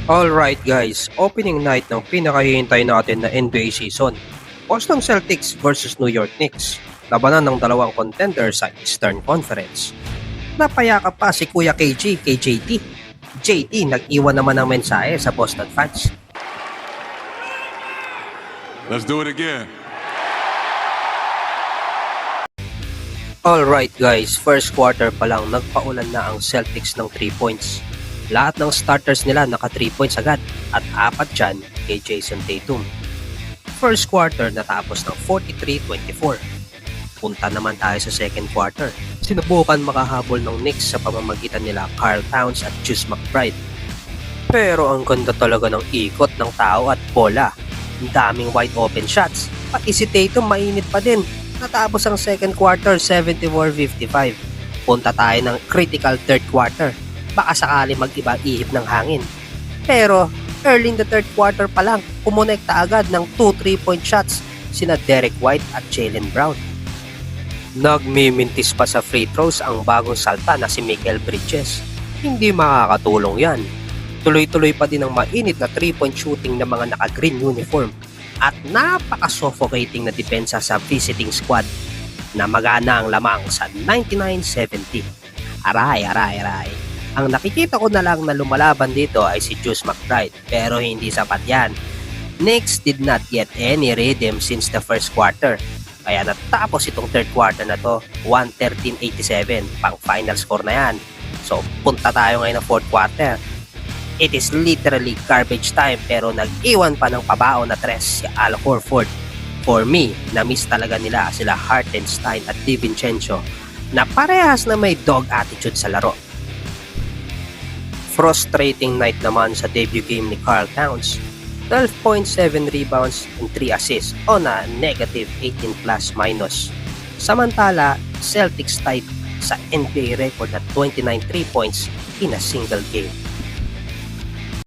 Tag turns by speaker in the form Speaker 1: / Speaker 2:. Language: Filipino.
Speaker 1: Alright guys, opening night ng pinakahihintay natin na NBA season. Boston Celtics versus New York Knicks. Labanan ng dalawang contender sa Eastern Conference. Napayakap pa si Kuya KG kay JT. JT nag-iwan naman ng mensahe sa Boston fans.
Speaker 2: Let's do it again.
Speaker 1: Alright guys, first quarter pa lang nagpaulan na ang Celtics ng 3 points. Lahat ng starters nila naka 3 points agad at 4 dyan kay Jason Tatum. First quarter natapos ng 43-24. Punta naman tayo sa second quarter. Sinubukan makahabol ng Knicks sa pamamagitan nila Karl Towns at Deuce McBride. Pero ang ganda talaga ng ikot ng tao at bola. Ang daming wide open shots. Pati si Tatum mainit pa din. Natapos ang second quarter 74-55. Punta tayo ng critical third quarter. Baka sakali mag-iba ihip ng hangin. Pero early in the third quarter pa lang, kumonekta agad ng 2 3-point shots sina Derek White at Jaylen Brown. Nagmimintis pa sa free throws ang bagong salta na si Mikal Bridges. Hindi makakatulong yan. Tuloy-tuloy pa din ang mainit na 3-point shooting ng mga naka-green uniform at napaka-suffocating na depensa sa visiting squad na magana ang lamang sa 99-70. Aray. Ang nakikita ko na lang na lumalaban dito ay si Deuce McBride pero hindi sapat yan. Knicks did not get any rhythm since the first quarter. Kaya natapos itong third quarter na to 113-87. Pang final score na yan. So punta tayo ngayon ng fourth quarter. It is literally garbage time pero nag-iwan pa ng pabao na tres si Al Horford. For me, na-miss talaga nila sila Hartenstein at DiVincenzo na parehas na may dog attitude sa laro. Frustrating night naman sa debut game ni Karl Towns. 12.7 rebounds and 3 assists on a negative 18 plus minus. Samantala, Celtics tied sa NBA record at 29 3 points in a single game.